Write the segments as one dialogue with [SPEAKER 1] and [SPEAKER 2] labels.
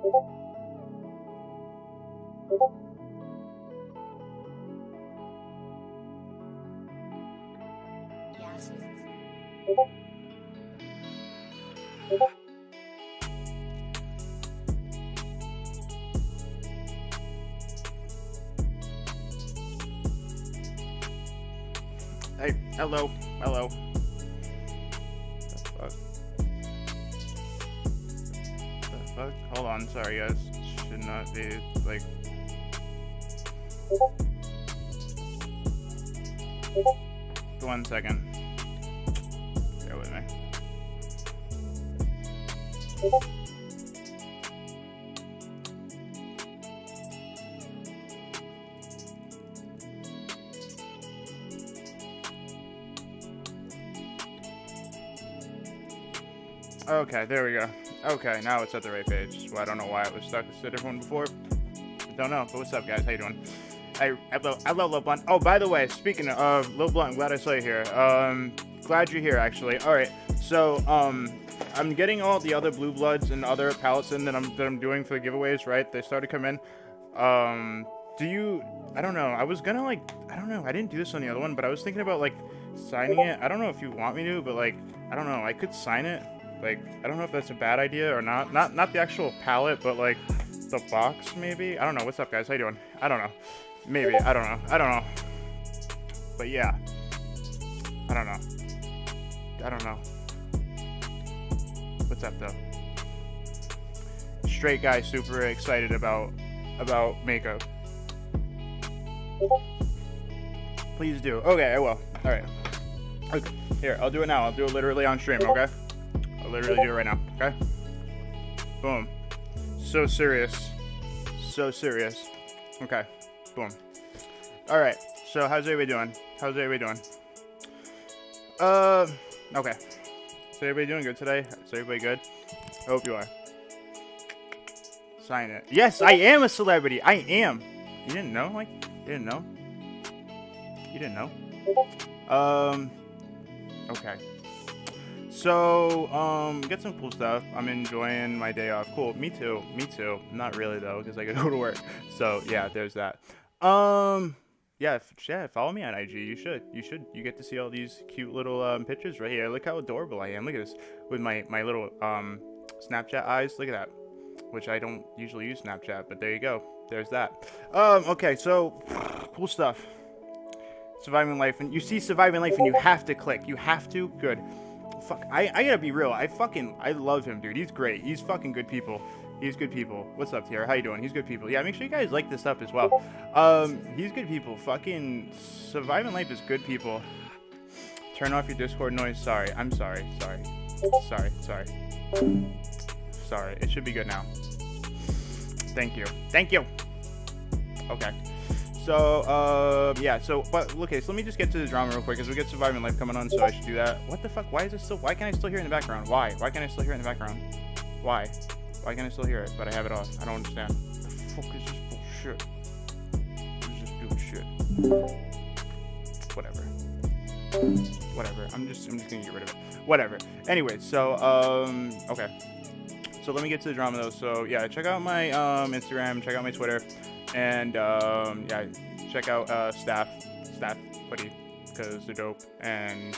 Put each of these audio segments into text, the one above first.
[SPEAKER 1] Yes.
[SPEAKER 2] Hey, hello, hello. The fuck? Hold on, sorry guys. Should not be like. One second. Bear with me. Okay, there we go. Okay, now it's at the right page. Well, I don't know why it was stuck. It's a different one before. Don't know. But what's up, guys? How you doing? I love Lil Blunt. Oh, by the way, speaking of Lil Blunt, I'm glad I saw you here. Glad you're here, actually. All right. So, I'm getting all the other Blue Bloods and other palettes in that I'm doing for the giveaways, right? They started to come in. I don't know. I was gonna I don't know. I didn't do this on the other one, but I was thinking about signing it. I don't know if you want me to, but I don't know. I could sign it. I don't know if that's a bad idea or not. Not the actual palette, but the box maybe. I don't know. What's up, guys? How you doing? I don't know. Maybe. I don't know. But yeah. I don't know. What's up though? Straight guy super excited about makeup. Please do. Okay, I will. Alright. Okay. Here, I'll do it now. I'll do it literally on stream, okay? I'll literally do it right now, okay? Boom. So serious. So serious. Okay. Boom. Alright. So, how's everybody doing? Okay. Is everybody doing good today? Is everybody good? I hope you are. Sign it. Yes, I am a celebrity. I am. You didn't know? You didn't know? You didn't know? Okay. So, get some cool stuff. I'm enjoying my day off. Cool. Me too. Not really, though, because I gotta go to work. So, yeah, there's that. Yeah, follow me on IG. You should. You get to see all these cute little pictures right here. Look how adorable I am. Look at this with my little Snapchat eyes. Look at that. Which I don't usually use Snapchat, but there you go. There's that. Okay, so cool stuff. Surviving life, and you see surviving life, and you have to click. You have to. Good. Fuck. I gotta be real. I love him, dude. He's great. He's fucking good people. He's good people. What's up, Tiara? How you doing? He's good people. Yeah, make sure you guys like this stuff as well. He's good people. Fucking surviving life is good people. Turn off your Discord noise. Sorry. I'm sorry. Sorry. It should be good now. Thank you. Okay. So, yeah. So, but okay. So let me just get to the drama real quick, because we get surviving life coming on. So I should do that. What the fuck? Why can I still hear it in the background? Why can I still hear it in the background? Why can I still hear it, but I have it off? I don't understand. The fuck is this bullshit? This is bullshit. Whatever. I'm just gonna get rid of it. Whatever. Anyway, so okay. So let me get to the drama though. So yeah, check out my Instagram, check out my Twitter, and yeah, check out staff hoodie, because they're dope and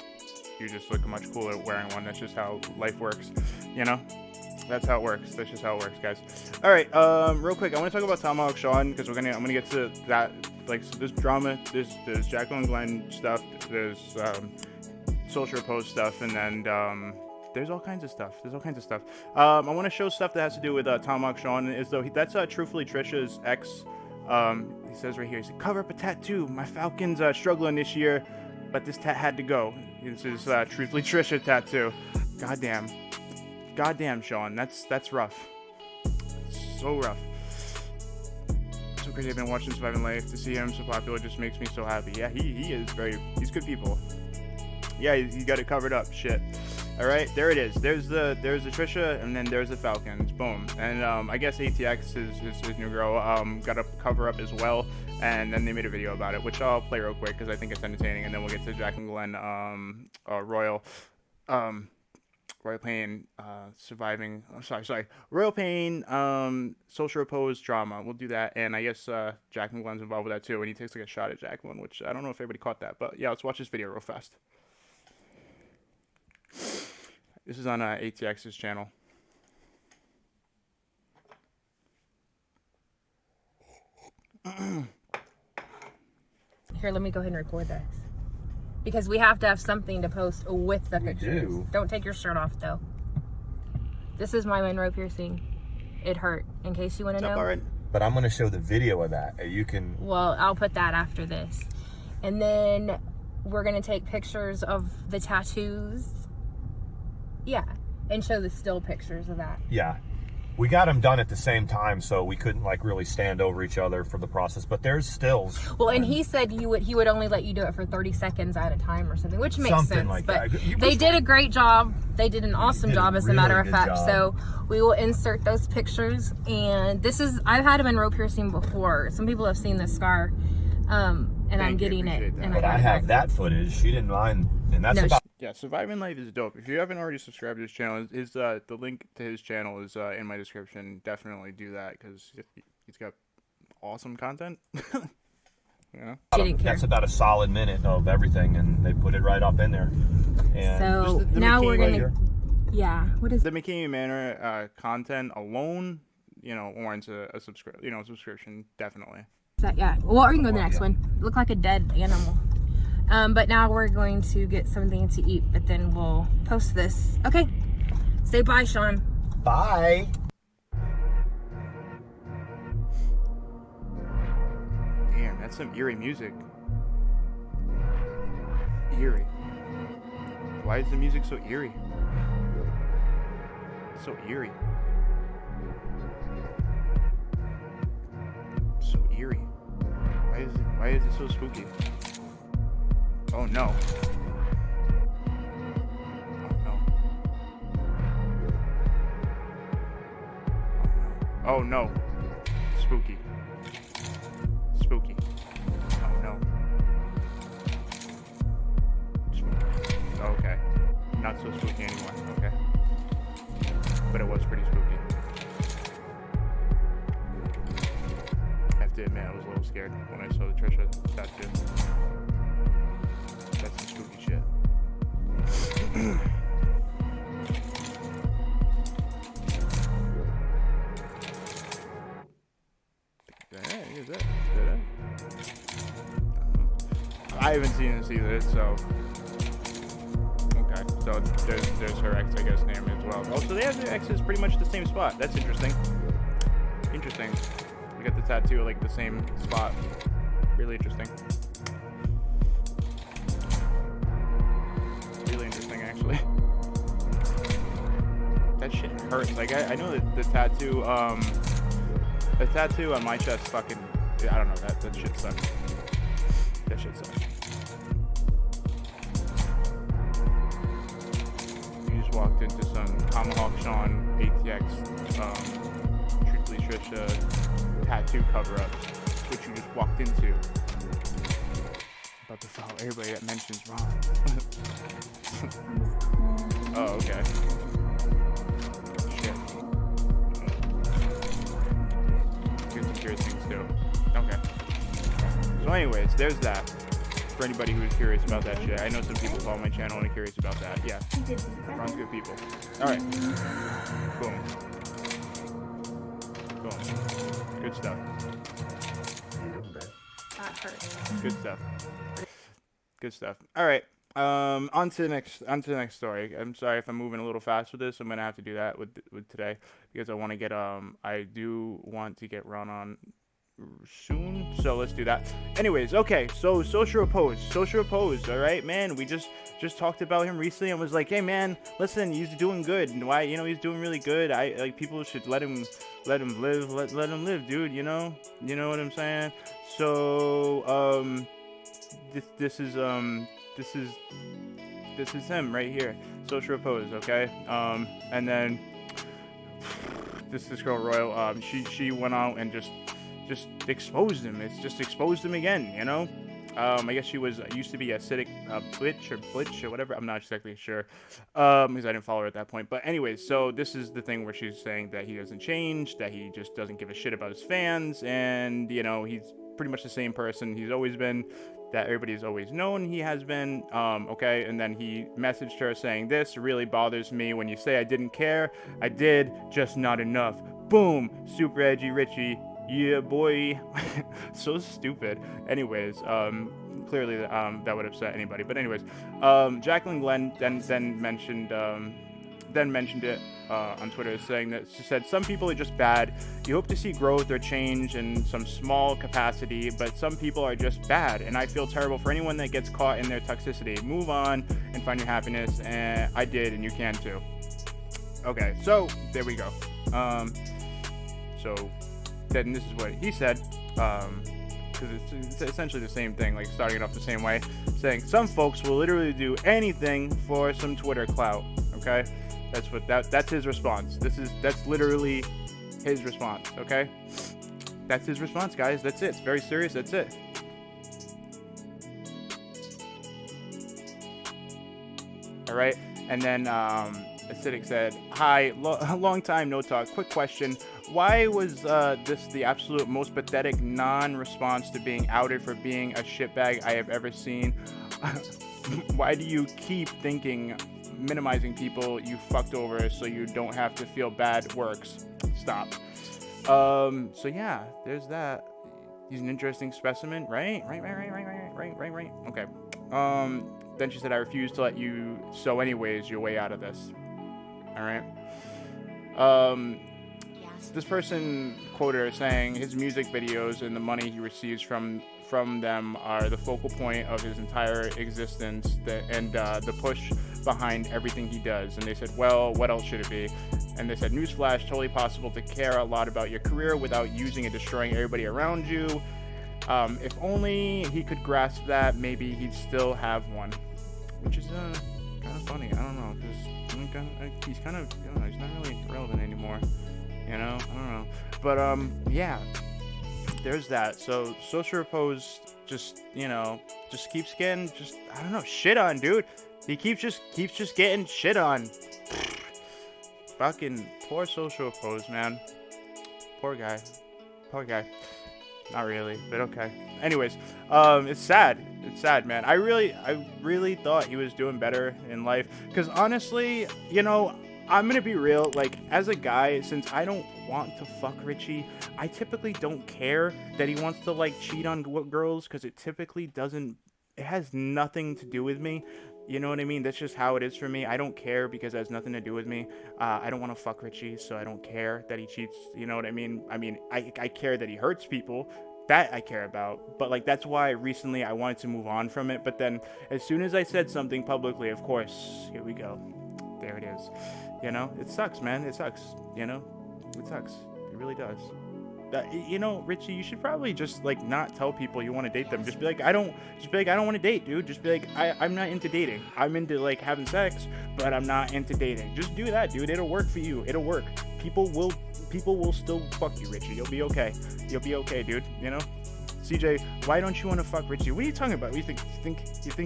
[SPEAKER 2] you just look much cooler wearing one. That's just how life works, you know. That's how it works. That's just how it works, guys. All right, real quick, I want to talk about Tomahawk Sean, because I'm gonna get to that. So there's drama, there's Jaclyn Glenn stuff, there's social Repose stuff, and then there's all kinds of stuff. I want to show stuff that has to do with Tomahawk Sean, as though that's truthfully Trisha's ex. He says right here, he said, "Cover up a tattoo. My Falcon's struggling this year, but this tat had to go." This is truthfully Trisha tattoo. Goddamn, Sean, that's rough. So rough. So crazy. I've been watching Surviving Life. To see him so popular just makes me so happy. Yeah, he's good people. Yeah, he got it covered up. Shit. All right, there it is. There's the Trisha, and then there's the Falcons. Boom. And I guess ATX, his new girl, got a cover up as well. And then they made a video about it, which I'll play real quick because I think it's entertaining. And then we'll get to Jaclyn Glenn, Roiialpain, surviving. Oh, sorry. Roiialpain, social repose drama. We'll do that, and I guess Jaclyn Glenn's involved with that too, and he takes like a shot at Jaclyn, which I don't know if everybody caught that, but yeah, let's watch this video real fast. This is on ATX's channel.
[SPEAKER 3] Here, let me go ahead and record this. Because we have to have something to post with the pictures.
[SPEAKER 4] do.
[SPEAKER 3] Don't take your shirt off, though. This is my Manor piercing. It hurt, in case you want to know.
[SPEAKER 2] All right.
[SPEAKER 4] But I'm going to show the video of that. You can...
[SPEAKER 3] Well, I'll put that after this. And then we're going to take pictures of the tattoos. Yeah. And show the still pictures of that.
[SPEAKER 4] Yeah. We got them done at the same time, so we couldn't like really stand over each other for the process. But there's stills.
[SPEAKER 3] Well, and he said he would only let you do it for 30 seconds at a time or something, which makes
[SPEAKER 4] Something
[SPEAKER 3] sense.
[SPEAKER 4] like
[SPEAKER 3] but
[SPEAKER 4] that.
[SPEAKER 3] they did a great job. They did an awesome job, as a matter of
[SPEAKER 4] really good
[SPEAKER 3] fact.
[SPEAKER 4] job.
[SPEAKER 3] So we will insert those pictures. And this is, I've had a Monroe piercing before. Some people have seen this scar, and I'm getting it. And
[SPEAKER 4] But I have that footage. She didn't mind, and that's
[SPEAKER 3] No,
[SPEAKER 4] about.
[SPEAKER 2] Yeah, Surviving Life is dope. If you haven't already subscribed to his channel, the link to his channel is in my description. Definitely do that because he's got awesome content. You know?
[SPEAKER 4] That's about a solid minute of everything, and they put it right up in there. And
[SPEAKER 3] So
[SPEAKER 2] the
[SPEAKER 3] now
[SPEAKER 2] McKamey
[SPEAKER 3] we're
[SPEAKER 2] right
[SPEAKER 3] gonna,
[SPEAKER 2] here.
[SPEAKER 3] yeah. What is
[SPEAKER 2] The McKamey Manor content alone, warrants a subscription. Definitely.
[SPEAKER 3] that? Yeah. Well, we can go to the next
[SPEAKER 4] yeah.
[SPEAKER 3] one. Look like a dead animal. But now we're going to get something to eat, but then we'll post this. Okay. Say bye, Sean.
[SPEAKER 4] bye.
[SPEAKER 2] Damn, that's some eerie music. Eerie. Why is the music so eerie? It's so eerie. So eerie. Why is it so spooky? Oh no. Oh no. Spooky. Spooky. Oh no. Spooky. Okay. Not so spooky anymore. Okay. But it was pretty spooky. I have to admit, I was a little scared when I saw the Trisha tattoo. That's some spooky shit. I haven't seen this either, so okay. So there's her ex, I guess, name as well. Oh, so they have their exes pretty much the same spot. That's interesting. Interesting. We got the tattoo like the same spot. Really interesting. Really interesting, actually. That shit hurts. Like I know that the tattoo on my chest fucking, I don't know, that shit sucks. That shit sucks. You just walked into some Tomahawk Sean ATX Truthfully Trisha tattoo cover up. That's what you just walked into. About to follow everybody that mentions wrong. Oh, okay. Shit. Here's some curious things too. Okay. So anyways, there's that. For anybody who's curious about that shit. I know some people follow my channel and are curious about that. Yeah. Ron's good people. Alright. Boom. Boom. Good stuff.
[SPEAKER 3] That hurts.
[SPEAKER 2] Good stuff. Good stuff. Alright. On to the next story. I'm sorry if I'm moving a little fast with this. I'm gonna have to do that with today because I want to get I do want to get Ron on soon, so let's do that. Anyways, okay, so social repose, all right, man. We just talked about him recently and was like, hey man, listen, he's doing good. Why, he's doing really good. I like, people should let him live, let him live, dude. You know what I'm saying? So this is him right here, social repose, okay. And then this girl Roial, she went out and just exposed him. It's just exposed him again, I guess she was used to be acidic Blitch or whatever. I'm not exactly sure, because I didn't follow her at that point. But anyways, so this is the thing where she's saying that he doesn't change, that he just doesn't give a shit about his fans, and you know he's pretty much the same person he's always been, that everybody's always known he has been. Okay, and then he messaged her saying, "This really bothers me when you say I didn't care. I did, just not enough." Boom, super edgy Richie. Yeah, boy. So stupid. Anyways, clearly that would upset anybody. But anyways, Jaclyn Glenn then mentioned it on Twitter, saying that she said some people are just bad. You hope to see growth or change in some small capacity, but some people are just bad, and I feel terrible for anyone that gets caught in their toxicity. Move on and find your happiness, and I did, and you can too. Okay, so there we go. So then this is what he said, because it's essentially the same thing, like starting it off the same way, saying some folks will literally do anything for some Twitter clout. Okay, that's his response. That's literally his response. Okay, that's his response, guys. That's it. It's very serious. That's it. All right, and then Acidic said, "Hi, long time no talk. Quick question. Why was this the absolute most pathetic non-response to being outed for being a shitbag I have ever seen? Why do you keep thinking minimizing people you fucked over so you don't have to feel bad works? Stop." So yeah, there's that. He's an interesting specimen, right? Right. Okay. Then she said, "I refuse to let you sow anyways your way out of this." All right. This person quoted her saying his music videos and the money he receives from them are the focal point of his entire existence, and the push behind everything he does. And they said, well, what else should it be? And they said, newsflash, totally possible to care a lot about your career without using and destroying everybody around you. If only he could grasp that, maybe he'd still have one. Which is kind of funny. I don't know, because he's kind of, you know, he's not really relevant anymore. You know, I don't know. But yeah, there's that. So Social Repose just, you know, just keeps getting I don't know, shit on, dude. He keeps just getting shit on. Fucking poor Social Repose, man. Poor guy. Not really, but okay. Anyways, it's sad. It's sad, man. I really thought he was doing better in life. Because honestly, you know, I'm gonna be real, like, as a guy, since I don't want to fuck Richie, I typically don't care that he wants to, like, cheat on girls, because it typically doesn't, it has nothing to do with me, you know what I mean? That's just how it is for me. I don't care because it has nothing to do with me. I don't want to fuck Richie, so I don't care that he cheats, you know what I mean? I care that he hurts people. That I care about, but like that's why recently I wanted to move on from it. But then as soon as I said something publicly, of course, here we go. There it is. You know, it sucks, man. It sucks. You know, it sucks. It really does. You know, Richie, you should probably just like not tell people you want to date them. Just be like, I don't want to date, dude. Just be like, I'm not into dating. I'm into like having sex, but I'm not into dating. Just do that, dude. It'll work for you. It'll work. People will still fuck you, Richie. You'll be okay. You'll be okay, dude. You know? CJ, why don't you want to fuck Richie? What are you talking about? You think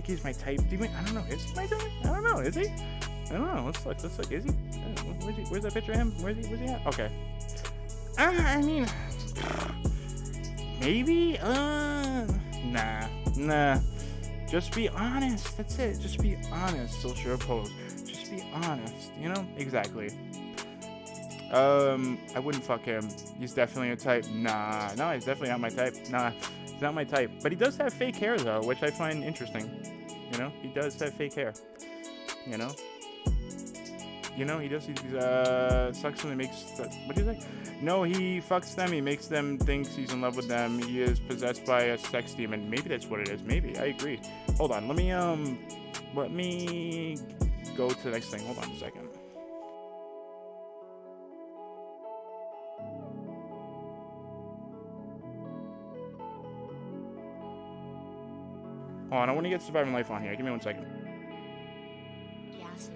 [SPEAKER 2] he's my type? I don't know. Is he my type? I don't know. Is he? I don't know. Let's look. Is he? Where's that picture of him? Where's he at? Okay. I mean, maybe. Nah. Just be honest. That's it. Just be honest. Social Repose. Just be honest. You know? Exactly. I wouldn't fuck him. He's definitely a type. Nah, no, he's definitely not my type. Nah, he's not my type. But he does have fake hair though, which I find interesting. You know, he does have fake hair. You know, he does. He sucks them and makes. What do you say? No, he fucks them. He makes them think he's in love with them. He is possessed by a sex demon. Maybe that's what it is. Maybe I agree. Hold on. Let me go to the next thing. Hold on a second. Hold on, I want to get Surviving Life on here. Give me 1 second.
[SPEAKER 1] Yes.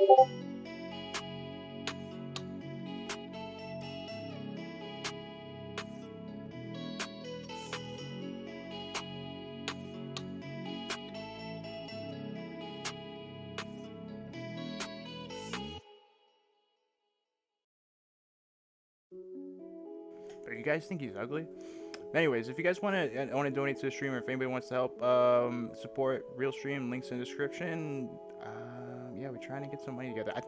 [SPEAKER 2] But you guys think he's ugly? Anyways, if you guys want to donate to the stream, or if anybody wants to help support RealStream, links in the description. Yeah, we're trying to get some money together. I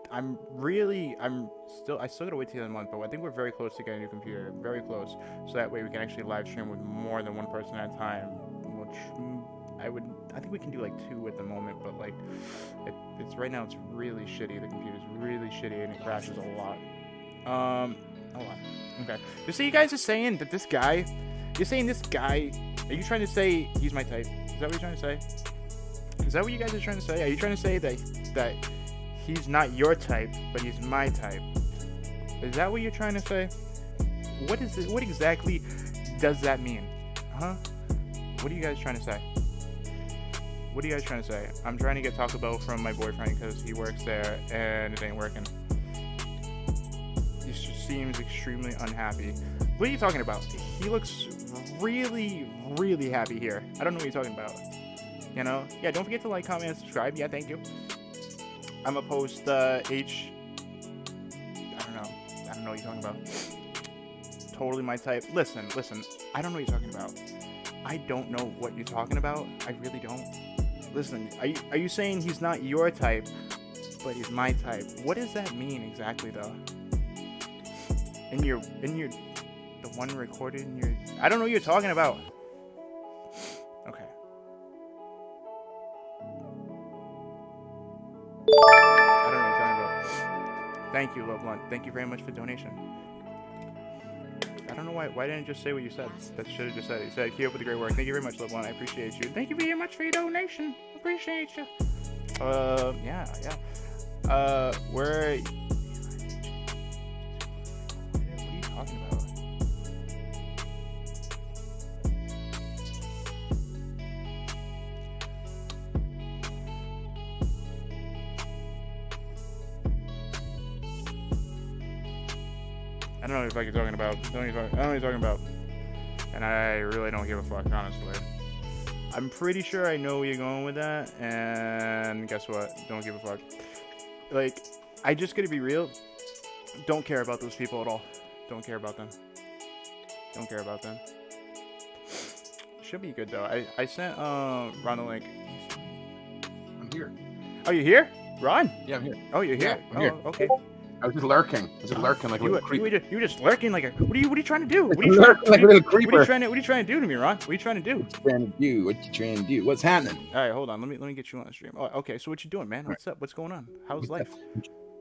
[SPEAKER 2] still gotta wait till the end of the month, but I think we're very close to getting a new computer, very close. So that way we can actually live stream with more than one person at a time. Which I think we can do like 2 at the moment, but like it's right now it's really shitty. The computer's really shitty and it crashes a lot. Hold on. Okay. So you guys are saying that this guy. You're saying this guy. Are you trying to say he's my type? Is that what you're trying to say? Is that what you guys are trying to say? Are you trying to say that he's not your type, but he's my type? Is that what you're trying to say? What is it? What exactly does that mean? Huh? What are you guys trying to say? What are you guys trying to say? I'm trying to get Taco Bell from my boyfriend because he works there and it ain't working. He just seems extremely unhappy. What are you talking about? He looks really, really happy here. I don't know what you're talking about. You know? Yeah, don't forget to like, comment, and subscribe. Yeah, thank you. I'm gonna post I don't know what you're talking about. Totally my type. Listen. I don't know what you're talking about. I don't know what you're talking about. I really don't. Listen, are you saying he's not your type, but he's my type? What does that mean exactly, though? In your the one recorded in your. I don't know what you're talking about. Okay. I don't know what you're talking about. Thank you, Love Blunt. Thank you very much for the donation. I don't know why didn't it just say what you said? That should have just said it. You said, keep up with the great work. Thank you very much, Love Blunt. I appreciate you. Thank you very much for your donation. Appreciate you. Yeah. What are you talking about? I don't know what the fuck you're talking about. I don't know what you're talking about. And I really don't give a fuck, honestly. I'm pretty sure I know where you're going with that. And guess what? Don't give a fuck. Like, I just gotta be real. Don't care about those people at all. Don't care about them. Don't care about them. Should be good, though. I sent Ron the link.
[SPEAKER 5] I'm here.
[SPEAKER 2] Oh, you're here? Ron?
[SPEAKER 5] Yeah, I'm here.
[SPEAKER 2] Oh, you're here?
[SPEAKER 5] Yeah, I'm here.
[SPEAKER 2] Okay.
[SPEAKER 5] I was just lurking. like a little creeper.
[SPEAKER 2] You were just lurking like a. What are you trying to do? What are you
[SPEAKER 5] Lurking like a little creeper.
[SPEAKER 2] What are you trying to do to me, Ron? What are you trying to do?
[SPEAKER 5] What you trying to do? What's happening?
[SPEAKER 2] All right, hold on. Let me get you on the stream. Oh, okay. So what you doing, man? What's up? What's going on? How's life?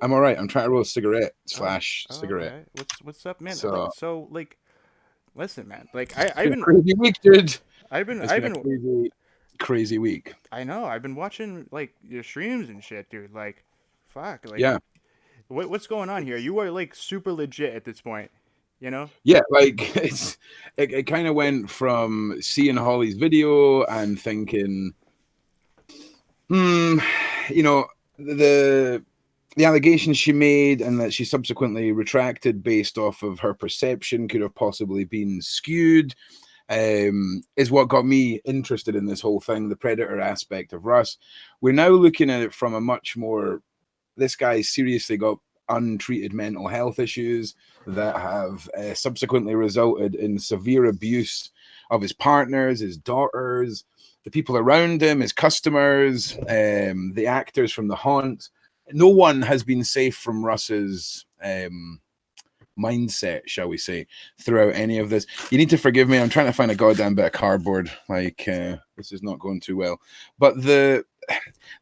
[SPEAKER 5] I'm all right. I'm trying to roll a cigarette slash cigarette.
[SPEAKER 2] Okay. What's up, man?
[SPEAKER 5] So,
[SPEAKER 2] like, listen, man. Like I've been
[SPEAKER 5] crazy week, dude.
[SPEAKER 2] I've been
[SPEAKER 5] crazy week.
[SPEAKER 2] I know. I've been watching like your streams and shit, dude. Like, fuck. Like,
[SPEAKER 5] yeah.
[SPEAKER 2] What's going on here? You are like super legit at this point, you know?
[SPEAKER 5] Yeah, like it kind of went from seeing Holly's video and thinking, you know, the allegations she made and that she subsequently retracted based off of her perception could have possibly been skewed, is what got me interested in this whole thing, the predator aspect of Russ. We're now looking at it from a much more. This guy seriously got untreated mental health issues that have subsequently resulted in severe abuse of his partners, his daughters, the people around him, his customers, the actors from The Haunt. No one has been safe from Russ's mindset, shall we say, throughout any of this. You need to forgive me. I'm trying to find a goddamn bit of cardboard. Like, this is not going too well. But the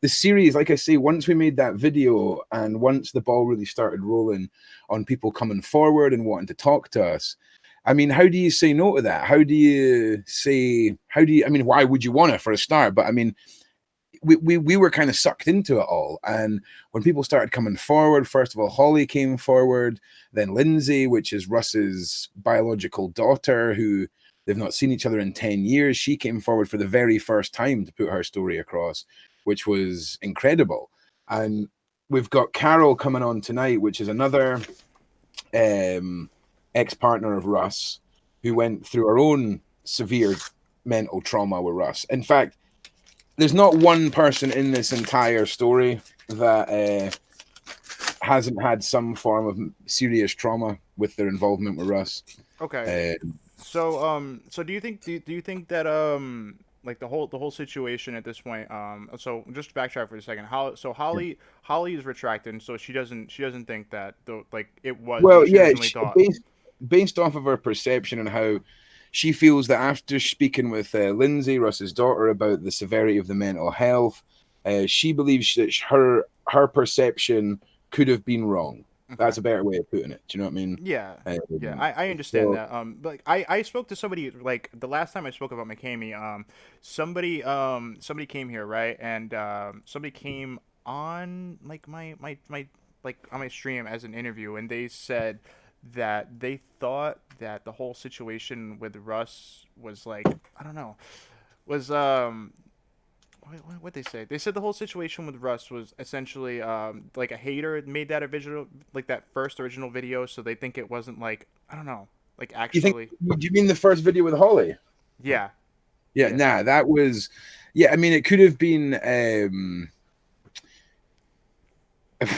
[SPEAKER 5] series, like I say, once we made that video and once the ball really started rolling on people coming forward and wanting to talk to us, I mean, how do you say no to that? I mean, why would you want to, for a start? But I mean, we were kind of sucked into it all. And when people started coming forward, first of all, Holly came forward, then Lindsay, which is Russ's biological daughter, who they've not seen each other in 10 years. She came forward for the very first time to put her story across, which was incredible. And we've got Carol coming on tonight, which is another ex-partner of Russ who went through her own severe mental trauma with Russ. In fact, there's not one person in this entire story that hasn't had some form of serious trauma with their involvement with Russ.
[SPEAKER 2] Okay. So do you think that like the whole situation at this point, so just to backtrack for a second, Holly is retracting, so she doesn't think that like it was
[SPEAKER 5] Well,
[SPEAKER 2] what she
[SPEAKER 5] yeah,
[SPEAKER 2] originally thought.
[SPEAKER 5] based off of her perception and how she feels that after speaking with Lindsay, Russ's daughter, about the severity of the mental health, she believes that her perception could have been wrong. That's a better way of putting it. Do you know what I mean?
[SPEAKER 2] Yeah, yeah, I understand
[SPEAKER 5] so-
[SPEAKER 2] that. But like, I spoke to somebody like the last time I spoke about McKamey. Somebody came here, right, and somebody came on like my like on my stream as an interview, and they said that they thought that the whole situation with Russ was like, I don't know, was what they say? They said the whole situation with Russ was essentially like a hater made that original, like that first original video, so they think it wasn't like, I don't know, like actually.
[SPEAKER 5] Do you mean the first video with Holly?
[SPEAKER 2] Yeah.
[SPEAKER 5] Yeah,
[SPEAKER 2] Yeah.
[SPEAKER 5] nah, that was. Yeah, I mean, it could have been.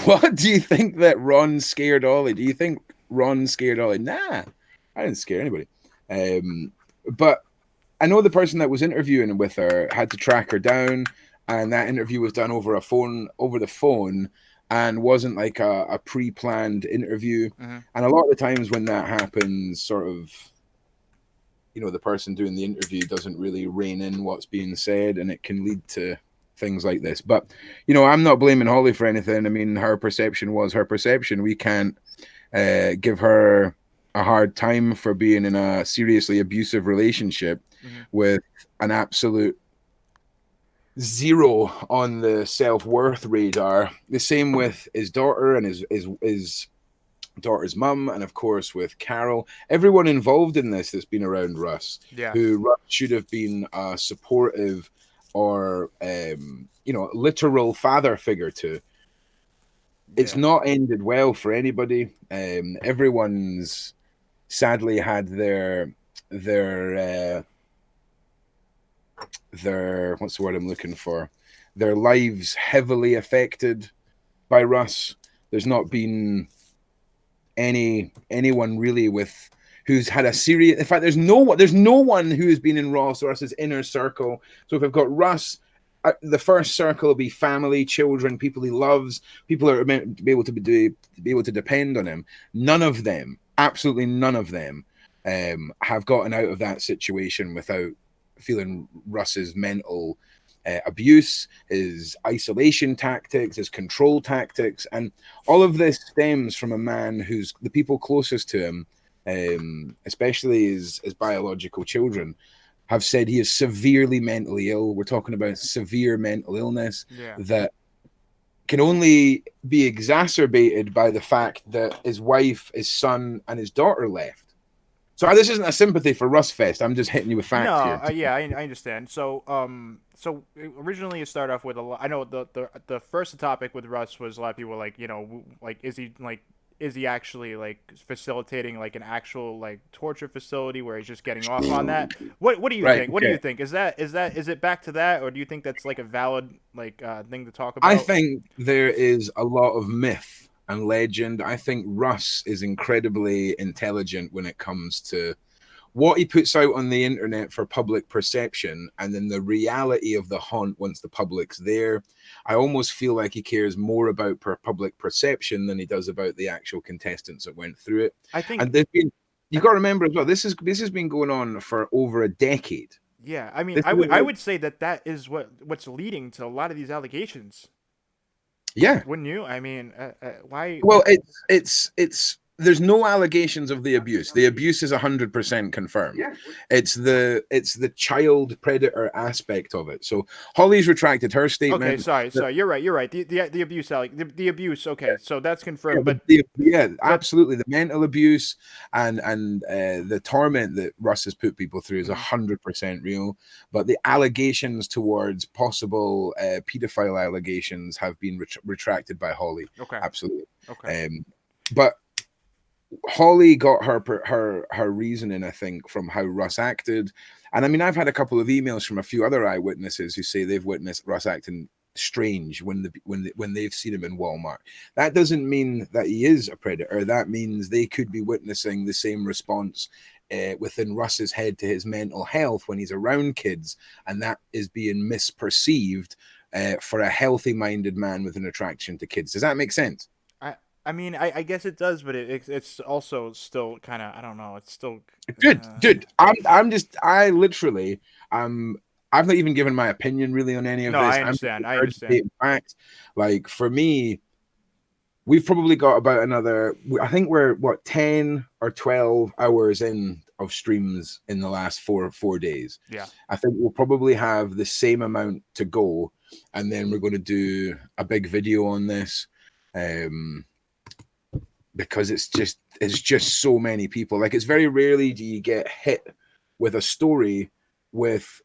[SPEAKER 5] What do you think that Ron scared Ollie? Do you think Ron scared Ollie? Nah, I didn't scare anybody. But I know the person that was interviewing with her had to track her down, and that interview was done over the phone, and wasn't like a pre-planned interview.
[SPEAKER 2] Mm-hmm.
[SPEAKER 5] And a lot of the times when that happens, sort of, the person doing the interview doesn't really rein in what's being said, and it can lead to things like this. But I'm not blaming Holly for anything. I mean, her perception was her perception. We can't give her a hard time for being in a seriously abusive relationship with an absolute zero on the self-worth radar. The same with his daughter and his daughter's mum, and of course with Carol. Everyone involved in this that's been around Russ, who Russ should have been a supportive or literal father figure to. It's not ended well for anybody. Everyone's sadly had their what's the word I'm looking for? Their lives heavily affected by Russ. There's not been anyone really who's had a serious. In fact, there's no one who has been in Russ's inner circle. So if I've got Russ, the first circle will be family, children, people he loves, people that are meant to be able to depend on him. None of them, absolutely none of them, have gotten out of that situation without feeling Russ's mental abuse, his isolation tactics, his control tactics, and all of this stems from a man who's the people closest to him, especially his biological children, have said he is severely mentally ill. We're talking about severe mental illness that can only be exacerbated by the fact that his wife, his son, and his daughter left. So this isn't a sympathy for Russ Fest. I'm just hitting you with facts here.
[SPEAKER 2] Yeah, I understand. So originally it started off with a lot. I know the first topic with Russ was a lot of people like, is he actually like facilitating like an actual like torture facility where he's just getting off on that? What do you think? What do you think? Is it back to that, or do you think that's like a valid like thing to talk about?
[SPEAKER 5] I think there is a lot of myth and legend. I think Russ is incredibly intelligent when it comes to what he puts out on the internet for public perception, and then the reality of the haunt once the public's there. I almost feel like he cares more about public perception than he does about the actual contestants that went through it.
[SPEAKER 2] I think,
[SPEAKER 5] and you've got to remember as well, this has been going on for over a decade.
[SPEAKER 2] Yeah, I mean, I would say that is what's leading to a lot of these allegations.
[SPEAKER 5] Yeah,
[SPEAKER 2] wouldn't you? I mean, why?
[SPEAKER 5] Well, it's there's no allegations of the abuse. The abuse is 100% confirmed.
[SPEAKER 4] Yeah.
[SPEAKER 5] It's the child predator aspect of it. So Holly's retracted her statement.
[SPEAKER 2] Okay, sorry. You're right. The abuse, the abuse. Okay, so that's confirmed. But
[SPEAKER 5] absolutely, the mental abuse and the torment that Russ has put people through is 100% real. But the allegations towards possible pedophile allegations have been retracted by Holly.
[SPEAKER 2] Okay,
[SPEAKER 5] absolutely.
[SPEAKER 2] Okay,
[SPEAKER 5] but Holly got her reasoning, I think, from how Russ acted. And I mean, I've had a couple of emails from a few other eyewitnesses who say they've witnessed Russ acting strange when they've seen him in Walmart. That doesn't mean that he is a predator. That means they could be witnessing the same response within Russ's head to his mental health when he's around kids, and that is being misperceived for a healthy-minded man with an attraction to kids. Does that make sense?
[SPEAKER 2] I mean, I guess it does, but it's also still kind of, I don't know. It's still
[SPEAKER 5] dude. I literally I've not even given my opinion really on any of this.
[SPEAKER 2] I understand.
[SPEAKER 5] In fact, like for me, we've probably got about another. I think we're 10 or 12 hours in of streams in the last four days.
[SPEAKER 2] Yeah,
[SPEAKER 5] I think we'll probably have the same amount to go, and then we're going to do a big video on this. Because it's just so many people. Like, it's very rarely do you get hit with a story with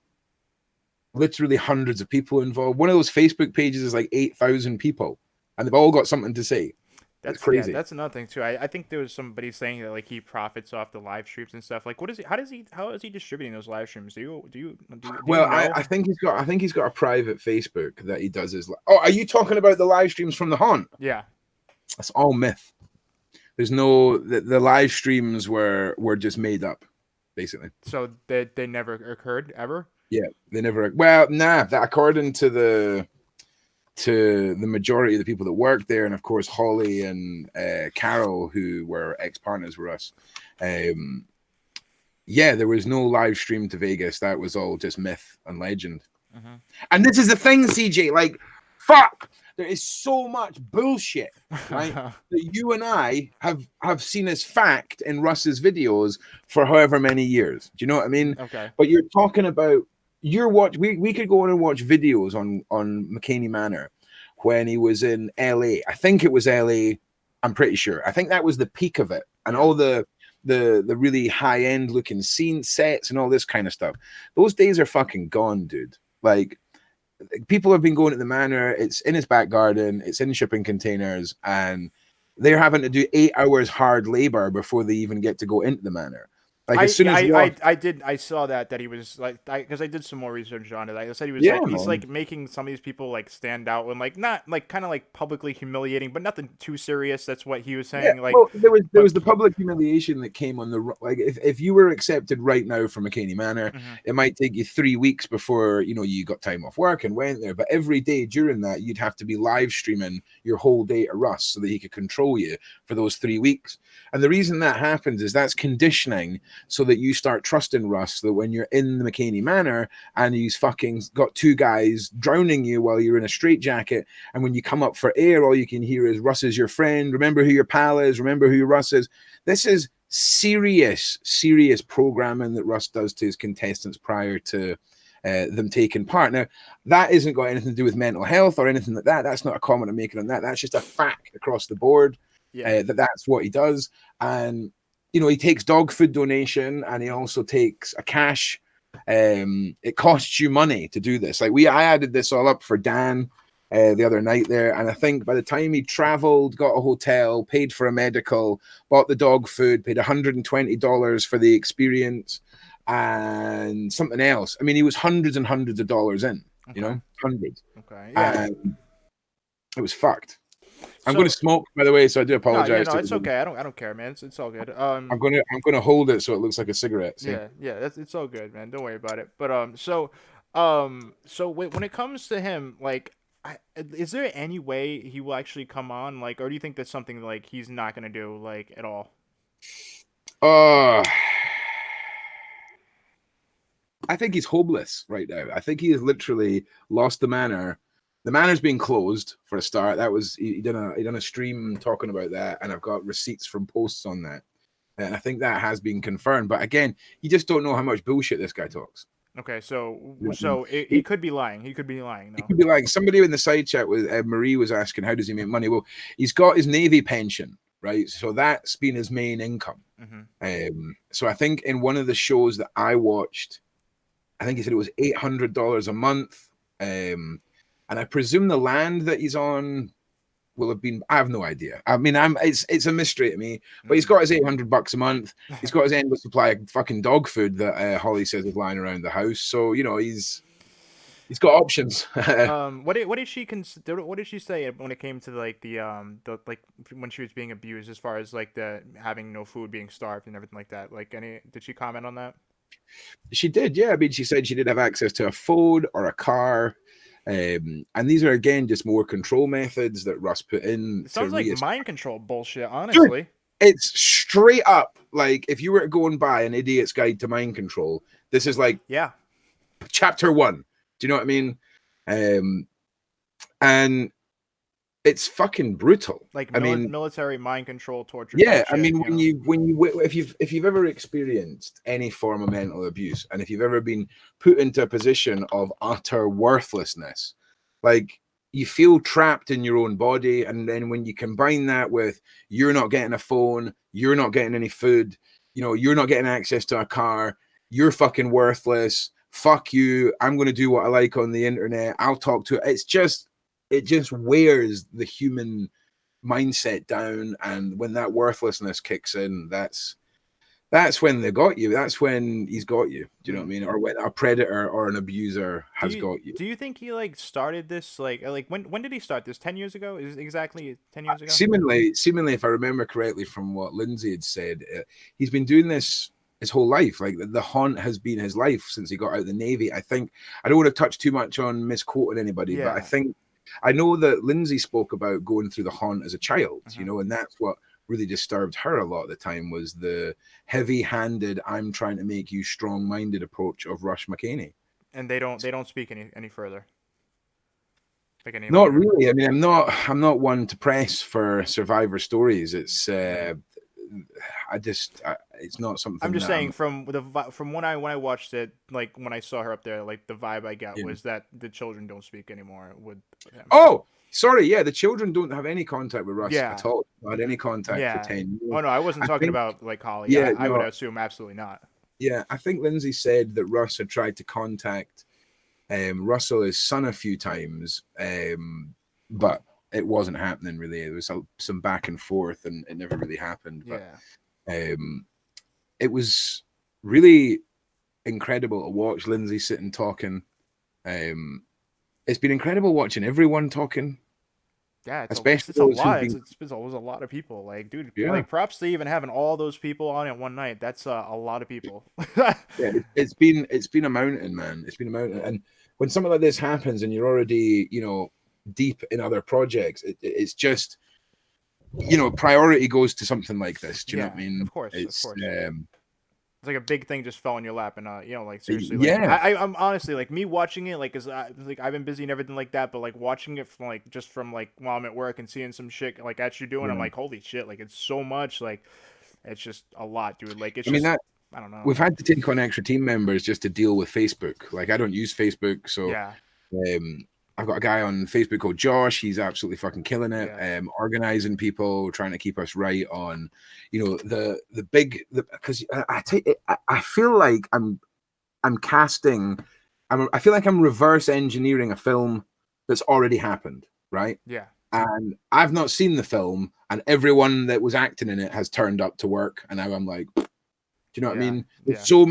[SPEAKER 5] literally hundreds of people involved. One of those Facebook pages is like 8,000 people, and they've all got something to say. That's crazy.
[SPEAKER 2] Yeah, that's another thing too. I think there was somebody saying that like he profits off the live streams and stuff. Like, what is he? How is he distributing those live streams? Do you
[SPEAKER 5] well,
[SPEAKER 2] know?
[SPEAKER 5] I think he's got a private Facebook that he does his. Oh, are you talking about the live streams from the haunt?
[SPEAKER 2] Yeah,
[SPEAKER 5] that's all myth. There's no the live streams were just made up, basically.
[SPEAKER 2] So they never occurred ever.
[SPEAKER 5] Yeah, they never. Well, that according to the majority of the people that worked there, and of course Holly and Carol, who were ex-partners with us. Yeah, there was no live stream to Vegas. That was all just myth and legend. And this is the thing, CJ. Like, fuck. There is so much bullshit, right, that you and I have seen as fact in Russ's videos for however many years. Do you know what I mean?
[SPEAKER 2] Okay.
[SPEAKER 5] But you're talking about we could go on and watch videos on McKamey Manor when he was in LA. I think it was LA. I'm pretty sure. I think that was the peak of it, and all the really high end looking scene sets and all this kind of stuff. Those days are fucking gone, dude. Like, people have been going to the Manor. It's in his back garden. It's in shipping containers, and they're having to do 8 hours hard labor before they even get to go into the Manor. Like, as soon as
[SPEAKER 2] I saw that he was like, because I did some more research on it. I said he was he's like making some of these people like stand out and like not like kind of like publicly humiliating, but nothing too serious. That's what he was saying.
[SPEAKER 5] Yeah,
[SPEAKER 2] like,
[SPEAKER 5] well, there was the public humiliation that came on the like. If you were accepted right now from McKamey Manor, it might take you 3 weeks before you got time off work and went there. But every day during that, you'd have to be live streaming your whole day to Russ so that he could control you for those 3 weeks. And the reason that happens is that's conditioning, so that you start trusting Russ, so that when you're in the McKamey Manor and he's fucking got two guys drowning you while you're in a straitjacket, and when you come up for air, all you can hear is Russ is your friend. Remember who your pal is. Remember who your Russ is. This is serious programming that Russ does to his contestants prior to them taking part. Now, that isn't got anything to do with mental health or anything like that. That's not a comment I'm making on that. That's just a fact across the board. Yeah. That's what he does. And he takes dog food donation, and he also takes a cash. It costs you money to do this. Like, I added this all up for Dan the other night there, and I think by the time he traveled, got a hotel, paid for a medical, bought the dog food, paid $120 for the experience, and something else. I mean, he was hundreds and hundreds of dollars in. Hundreds.
[SPEAKER 2] Okay. Yeah.
[SPEAKER 5] It was fucked. I'm going to smoke, by the way, so I do apologize.
[SPEAKER 2] No, it's okay. I don't care, man. It's all good.
[SPEAKER 5] I'm going to hold it so it looks like a cigarette. See?
[SPEAKER 2] Yeah. It's all good, man. Don't worry about it. But so when it comes to him, like, is there any way he will actually come on, like, or do you think that's something like he's not going to do, like, at all?
[SPEAKER 5] I think he's hopeless right now. I think he has literally lost the Manor The Manor's been closed for a start. That was he done a stream talking about that, and I've got receipts from posts on that. And I think that has been confirmed. But again, you just don't know how much bullshit this guy talks.
[SPEAKER 2] Okay, so he could be lying. He could be lying, though.
[SPEAKER 5] It could be like somebody in the side chat with Marie was asking, how does he make money? Well, he's got his Navy pension, right? So that's been his main income. So I think in one of the shows that I watched, I think he said it was $800 a month. And I presume the land that he's on will have been, I have no idea. I mean, it's a mystery to me, but he's got his $800 a month. He's got his endless supply of fucking dog food that Holly says is lying around the house. So, you know, he's got options.
[SPEAKER 2] What did she consider? What did she say when it came to like the like when she was being abused, as far as like the having no food, being starved, and everything like that? Like, did she comment on that?
[SPEAKER 5] She did, yeah. I mean, she said she did have access to a phone or a car. And these are, again, just more control methods that Russ put in.
[SPEAKER 2] It sounds like mind control bullshit, honestly.
[SPEAKER 5] Dude, it's straight up like if you were to go and buy an idiot's guide to mind control, this is like chapter 1. Do you know what I mean? And it's fucking brutal.
[SPEAKER 2] Like
[SPEAKER 5] I mean,
[SPEAKER 2] military mind control torture.
[SPEAKER 5] Yeah, I
[SPEAKER 2] shit,
[SPEAKER 5] mean, if you've ever experienced any form of mental abuse, and if you've ever been put into a position of utter worthlessness, like you feel trapped in your own body, and then when you combine that with you're not getting a phone, you're not getting any food, you know, you're not getting access to a car, you're fucking worthless. Fuck you. I'm going to do what I like on the internet. I'll talk to it. It just wears the human mindset down, and when that worthlessness kicks in, that's when they got you. That's when he's got you. Do you know what I mean? Or when a predator or an abuser has got you.
[SPEAKER 2] Do you think he like started this like when did he start this? 10 years ago? Is it exactly 10 years ago?
[SPEAKER 5] Seemingly, if I remember correctly from what Lindsay had said, he's been doing this his whole life. Like the hunt has been his life since he got out of the Navy. I think I don't want to touch too much on misquoting anybody, but I know that Lindsay spoke about going through the haunt as a child, you know, and that's what really disturbed her a lot of the time was the heavy-handed, I'm trying to make you strong-minded approach of Russ McKamey.
[SPEAKER 2] And they don't speak any further. Like
[SPEAKER 5] not really. I mean, I'm not one to press for survivor stories. It's it's not something.
[SPEAKER 2] I'm just saying from when I watched it, like when I saw her up there, like the vibe I got was that the children don't speak anymore with him.
[SPEAKER 5] Oh, sorry, yeah, the children don't have any contact with Russ at all. Not had any contact for 10 years.
[SPEAKER 2] Oh no, I wasn't talking about like Holly. Yeah, I would assume absolutely not. Yeah,
[SPEAKER 5] I think Lindsay said that Russ had tried to contact Russell, his son, a few times, but it wasn't happening really. There was some back and forth, and it never really happened. But it was really incredible to watch Lindsay sitting talking. It's been incredible watching everyone talking.
[SPEAKER 2] Yeah,
[SPEAKER 5] especially
[SPEAKER 2] it's a lot. It's always a lot of people. Like, dude, like props to even having all those people on at one night. That's a lot of people.
[SPEAKER 5] It's been a mountain, man. It's been a mountain. And when something like this happens, and you're already, you know, deep in other projects, it's just, you know, priority goes to something like this. Do you know what I mean?
[SPEAKER 2] Of course.
[SPEAKER 5] It's
[SPEAKER 2] like a big thing just fell in your lap, and you know, like seriously, like, I'm honestly like me watching it, like, like I've been busy and everything like that, but like watching it from like while I'm at work and seeing some shit like actually doing, I'm like, holy shit, like it's so much, like it's just a lot, dude. Like it's I don't know.
[SPEAKER 5] We've had to take on extra team members just to deal with Facebook. Like I don't use Facebook, so I've got a guy on Facebook called Josh. He's absolutely fucking killing it. Organizing people, trying to keep us right on, you know, the big, because I feel like I feel like I'm reverse engineering a film that's already happened, right?
[SPEAKER 2] Yeah.
[SPEAKER 5] And I've not seen the film, and everyone that was acting in it has turned up to work, and now I'm like, do you know what I mean? There's so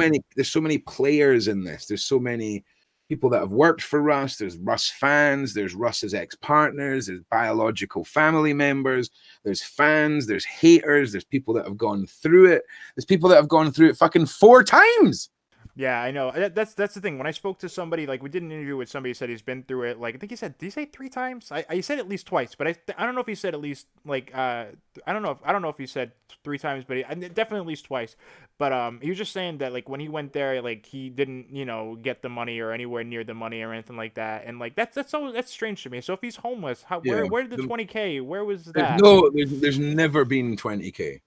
[SPEAKER 5] many players in this. There's so many people that have worked for Russ. There's Russ fans. There's Russ's ex-partners. There's biological family members. There's fans. There's haters. There's people that have gone through it. There's people that have gone through it fucking 4 times.
[SPEAKER 2] Yeah, I know. That's the thing. When I spoke to somebody, like we did an interview with somebody who said he's been through it. Like I think he said, did he say 3 times? He said at least twice, but I don't know if he said at least like I don't know if he said 3 times, but definitely at least twice. But he was just saying that like when he went there, like he didn't get the money or anywhere near the money or anything like that, and like that's strange to me. So if he's homeless,
[SPEAKER 5] Yeah.
[SPEAKER 2] where did the 20K? Where was
[SPEAKER 5] There's
[SPEAKER 2] that?
[SPEAKER 5] there's never been 20K.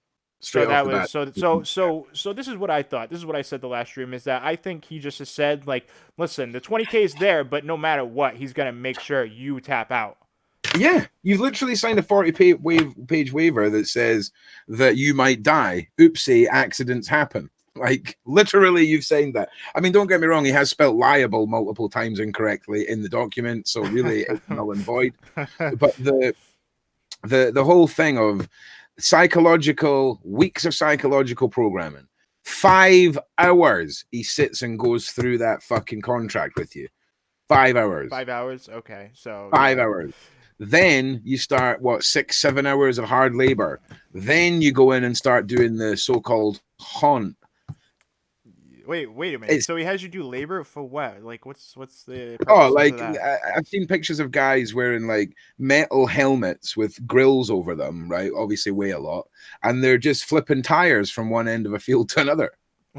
[SPEAKER 2] So
[SPEAKER 5] Straight off
[SPEAKER 2] that
[SPEAKER 5] the
[SPEAKER 2] was
[SPEAKER 5] bat.
[SPEAKER 2] so this is what I thought. This is what I said the last stream is that I think he just has said like, listen, the 20K is there, but no matter what, he's gonna make sure you tap out.
[SPEAKER 5] Yeah, you've literally signed a 40-page waiver that says that you might die. Oopsie, accidents happen. Like literally, you've signed that. I mean, don't get me wrong; he has spelt liable multiple times incorrectly in the document, so really it's null and void. But the whole thing of weeks of psychological programming, 5 hours he sits and goes through that fucking contract with you. 5 hours.
[SPEAKER 2] 5 hours. Okay, so
[SPEAKER 5] 5 hours. Then you start 6-7 hours of hard labor. Then you go in and start doing the so-called haunt.
[SPEAKER 2] Wait a minute. So he has you do labor for what? Like, what's the
[SPEAKER 5] like
[SPEAKER 2] of that?
[SPEAKER 5] I've seen pictures of guys wearing like metal helmets with grills over them, right? Obviously weigh a lot, and they're just flipping tires from one end of a field to another.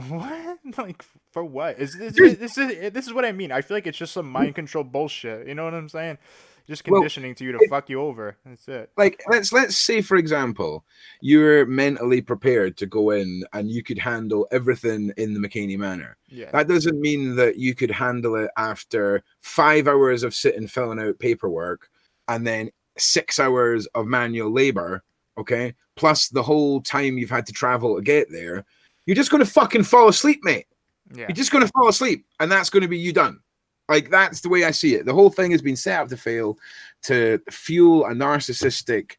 [SPEAKER 2] What? Like for what? This is what I mean. I feel like it's just some mind control bullshit. You know what I'm saying? Just conditioning to you to fuck you over. That's it.
[SPEAKER 5] Like let's say, for example, you're mentally prepared to go in and you could handle everything in the McKamey Manor.
[SPEAKER 2] Yeah.
[SPEAKER 5] That doesn't mean that you could handle it after 5 hours of sitting filling out paperwork and then 6 hours of manual labor, okay? Plus the whole time you've had to travel to get there. You're just going to fucking fall asleep, mate.
[SPEAKER 2] Yeah.
[SPEAKER 5] You're just going to fall asleep, and that's going to be you done. Like, that's the way I see it. The whole thing has been set up to fail, to fuel a narcissistic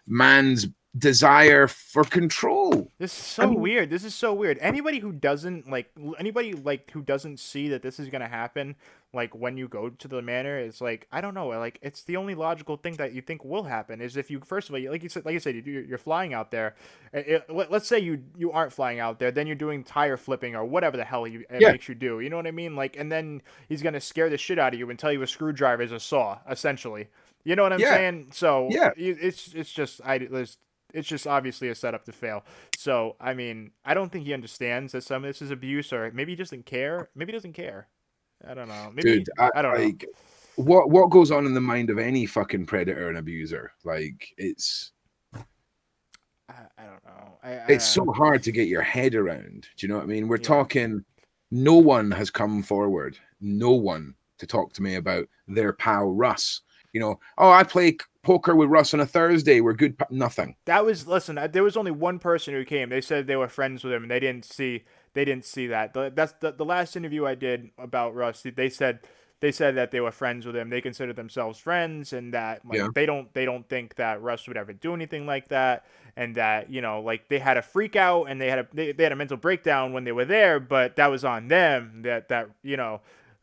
[SPEAKER 5] man's desire for control.
[SPEAKER 2] This is so weird. This is so weird. Anybody who doesn't who doesn't see that this is gonna happen, like when you go to the manor, it's like I don't know. Like it's the only logical thing that you think will happen is if you first of all, like you said, you're flying out there. Let's say you aren't flying out there, then you're doing tire flipping or whatever the hell it makes you do. You know what I mean? Like, and then he's gonna scare the shit out of you and tell you a screwdriver is a saw, essentially. You know what I'm saying? So it's just obviously a setup to fail. So, I mean, I don't think he understands that some of this is abuse, or maybe he doesn't care. Maybe he doesn't care. I don't know. Maybe,
[SPEAKER 5] dude,
[SPEAKER 2] I don't know.
[SPEAKER 5] What goes on in the mind of any fucking predator and abuser? Like, it's...
[SPEAKER 2] I don't know.
[SPEAKER 5] It's so hard to get your head around. Do you know what I mean? We're talking... No one has come forward. No one to talk to me about their pal Russ. You know, oh, I play poker with Russ on a Thursday. We're good. Nothing.
[SPEAKER 2] That was there was only one person who came. They said they were friends with him, and they didn't see that. That's the last interview I did about Russ. They said that they were friends with him. They consider themselves friends, and that they don't think that Russ would ever do anything like that, and that like they had a freak out and they had a mental breakdown when they were there, but that was on them. That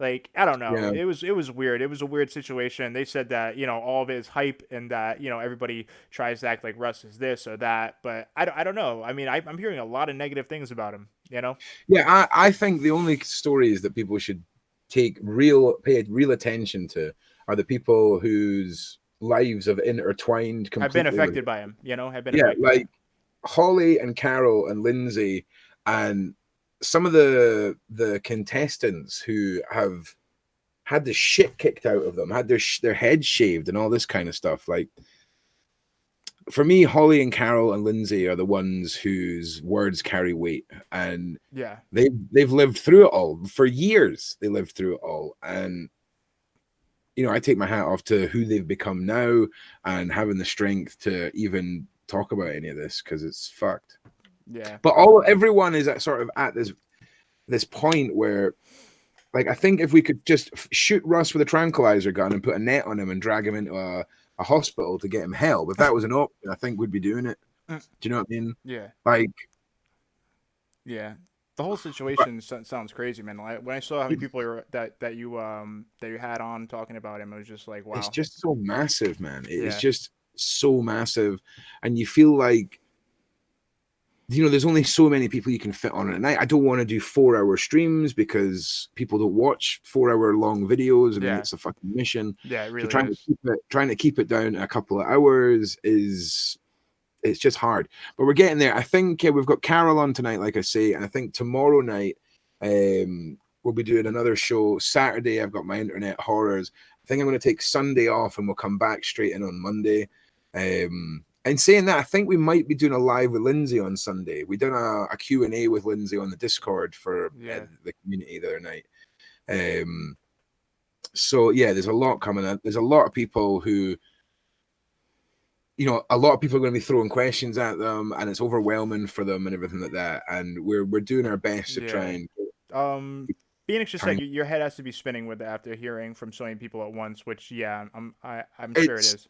[SPEAKER 2] Like, I don't know. Yeah. It was weird. It was a weird situation. They said that, all of it is hype and that, everybody tries to act like Russ is this or that. But I don't know. I mean, I'm hearing a lot of negative things about him,
[SPEAKER 5] Yeah, I think the only stories that people should pay real attention to are the people whose lives have intertwined completely.
[SPEAKER 2] Have been affected by him, affected.
[SPEAKER 5] Like Holly and Carol and Lindsay and some of the contestants who have had the shit kicked out of them, had their heads shaved and all this kind of stuff. Like, for me, Holly and Carol and Lindsay are the ones whose words carry weight, and they've lived through it all for years. They lived through it all, and I take my hat off to who they've become now and having the strength to even talk about any of this, because it's fucked.
[SPEAKER 2] Yeah,
[SPEAKER 5] but everyone is at this point where, like, I think if we could just shoot Russ with a tranquilizer gun and put a net on him and drag him into a hospital to get him help, if that was an option, I think we'd be doing it. Do you know what I mean?
[SPEAKER 2] Yeah.
[SPEAKER 5] Like,
[SPEAKER 2] yeah, the whole situation sounds crazy, man. When I saw how many people that you had on talking about him, it was just like, wow.
[SPEAKER 5] It's just so massive, man. It's just so massive, and you feel like there's only so many people you can fit on at night. I don't want to do 4-hour streams because people don't watch 4-hour long videos. I mean, it's a fucking mission.
[SPEAKER 2] Yeah, it really
[SPEAKER 5] so
[SPEAKER 2] is.
[SPEAKER 5] Trying to keep it down a couple of hours it's just hard. But we're getting there. I think we've got Carol on tonight, like I say, and I think tomorrow night we'll be doing another show. Saturday, I've got my internet horrors. I think I'm going to take Sunday off and we'll come back straight in on Monday. And saying that, I think we might be doing a live with Lindsay on Sunday. We done a Q&A with Lindsay on the Discord for the community the other night. So, yeah, there's a lot coming up. There's a lot of people who, a lot of people are going to be throwing questions at them, and it's overwhelming for them and everything like that. And we're doing our best to try and...
[SPEAKER 2] Phoenix just said your head has to be spinning with it after hearing from so many people at once, which, yeah, I'm sure it is.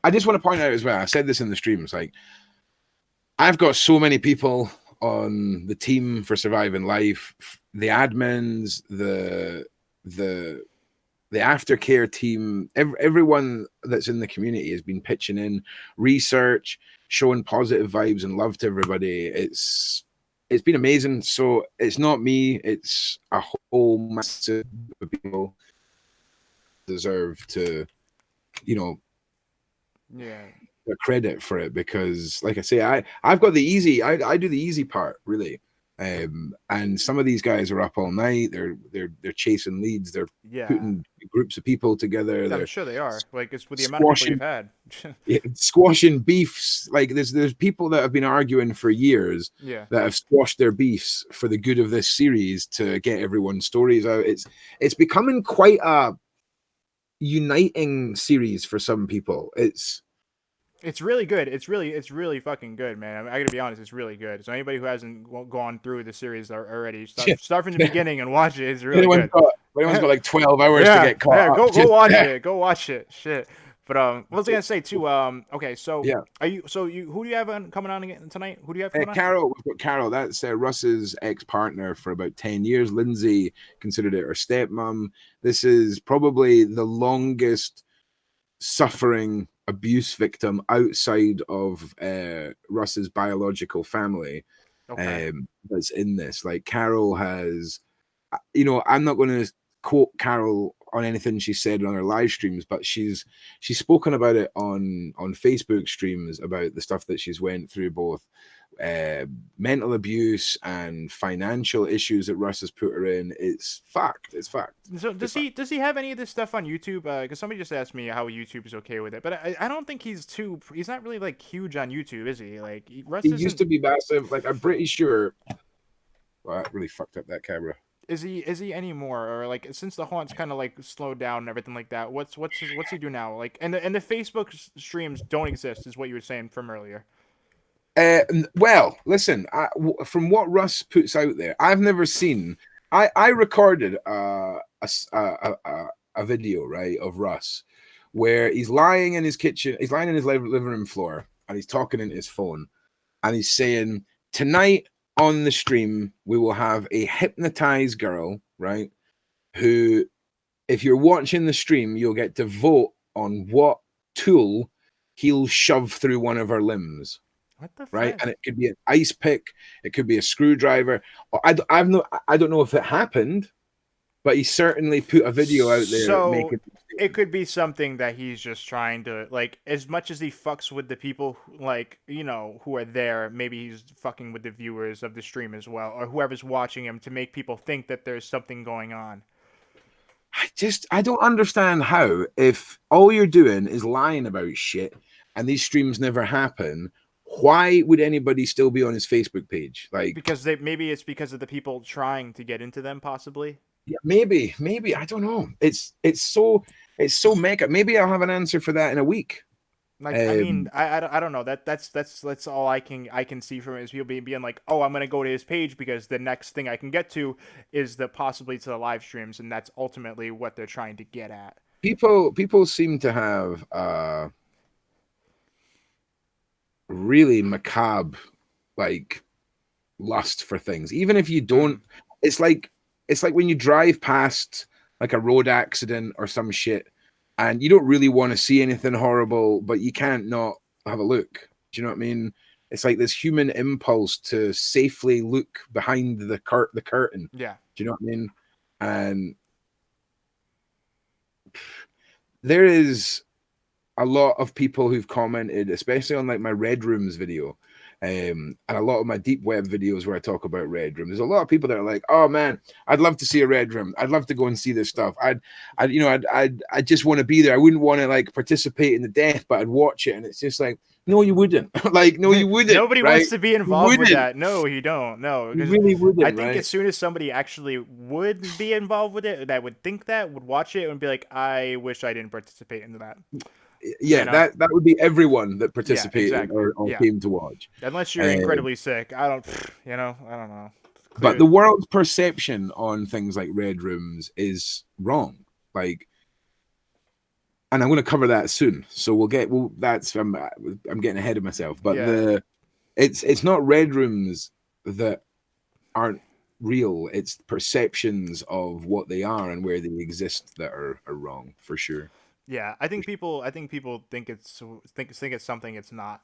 [SPEAKER 5] I just want to point out as well, I said this in the streams, like, I've got so many people on the team for Surviving Life, the admins, the aftercare team, everyone that's in the community has been pitching in research, showing positive vibes and love to everybody. It's been amazing. So it's not me, it's a whole massive group of people deserve to, the credit for it, because like I say, I've got the easy, I do the easy part really. And some of these guys are up all night. They're chasing leads. They're putting groups of people together.
[SPEAKER 2] I'm sure they are. Like, it's with the amount of people you've had.
[SPEAKER 5] Squashing beefs. Like there's people that have been arguing for years that have squashed their beefs for the good of this series to get everyone's stories out. It's becoming quite a uniting series for some people.
[SPEAKER 2] It's really good. It's really fucking good, man. I gotta be honest, it's really good. So anybody who hasn't gone through the series already, start from the beginning and watch it. It's really good.
[SPEAKER 5] Everyone's got like 12 hours to get caught up.
[SPEAKER 2] Go watch it. Go watch it. Shit. But what was I gonna say too? Okay, so who do you have coming on again tonight? Who do you have coming on?
[SPEAKER 5] Carol. We've got Carol. That's Russ's ex-partner for about 10 years. Lindsay considered it her stepmom. This is probably the longest suffering abuse victim outside of Russ's biological family that's in this. Like, Carol has, I'm not going to quote Carol on anything she said on her live streams, but she's spoken about it on Facebook streams about the stuff that she's went through, both mental abuse and financial issues that Russ has put her in. It's fact.
[SPEAKER 2] So does he have any of this stuff on YouTube? Because somebody just asked me how YouTube is okay with it, but I don't think he's not really like huge on YouTube, is he? Like, Russ
[SPEAKER 5] used to be massive. Like, I'm pretty sure. Well, that really fucked up that camera.
[SPEAKER 2] Is he anymore, or like since the haunt's kind of like slowed down and everything like that? What's he do now? Like, and the Facebook streams don't exist, is what you were saying from earlier.
[SPEAKER 5] Well, listen, from what Russ puts out there, I've never seen. I recorded a video, right, of Russ where he's lying in his kitchen, he's lying in his living room floor, and he's talking into his phone, and he's saying, tonight on the stream we will have a hypnotized girl, right, who, if you're watching the stream, you'll get to vote on what tool he'll shove through one of her limbs.
[SPEAKER 2] What the fuck?
[SPEAKER 5] Right, and it could be an ice pick, it could be a screwdriver. I don't know if it happened, but he certainly put a video out there.
[SPEAKER 2] So it could be something that he's just trying to, like, as much as he fucks with the people, like, who are there, maybe he's fucking with the viewers of the stream as well, or whoever's watching him, to make people think that there's something going on.
[SPEAKER 5] I don't understand how, if all you're doing is lying about shit and these streams never happen, why would anybody still be on his Facebook page? Like,
[SPEAKER 2] because maybe it's because of the people trying to get into them, possibly.
[SPEAKER 5] Yeah, maybe I don't know. It's so mega. Maybe I'll have an answer for that in a week.
[SPEAKER 2] Like, I mean, I don't know. That's all I can see from it, is people being like, oh, I'm gonna go to his page because the next thing I can get to is possibly to the live streams, and that's ultimately what they're trying to get at.
[SPEAKER 5] People seem to have really macabre, like, lust for things. Even if you don't, it's like when you drive past like a road accident or some shit and you don't really want to see anything horrible, but you can't not have a look. Do you know what I mean? it's like this human impulse to safely look behind the curtain.
[SPEAKER 2] Yeah.
[SPEAKER 5] Do you know what I mean? And there is a lot of people who've commented, especially on like my Red Rooms video, and a lot of my deep web videos where I talk about Red Room. There's a lot of people that are like, "Oh man, I'd love to see a Red Room. I'd love to go and see this stuff. I just want to be there. I wouldn't want to like participate in the death, but I'd watch it." And it's just like, no, you wouldn't. Like, no, you wouldn't.
[SPEAKER 2] Nobody
[SPEAKER 5] right?
[SPEAKER 2] wants to be involved with that. No, you don't. No,
[SPEAKER 5] You really wouldn't.
[SPEAKER 2] I think
[SPEAKER 5] right?
[SPEAKER 2] as soon as somebody actually would be involved with it, that would think that, would watch it and be like, I wish I didn't participate in that.
[SPEAKER 5] Yeah,
[SPEAKER 2] you know?
[SPEAKER 5] that would be everyone that participated
[SPEAKER 2] exactly.
[SPEAKER 5] or came to watch.
[SPEAKER 2] Unless you're incredibly sick. I don't know.
[SPEAKER 5] But the world's perception on things like Red Rooms is wrong. Like, and I'm going to cover that soon. So I'm getting ahead of myself. But it's not Red Rooms that aren't real. It's perceptions of what they are and where they exist that are wrong, for sure.
[SPEAKER 2] Yeah, I think people think it's something it's not.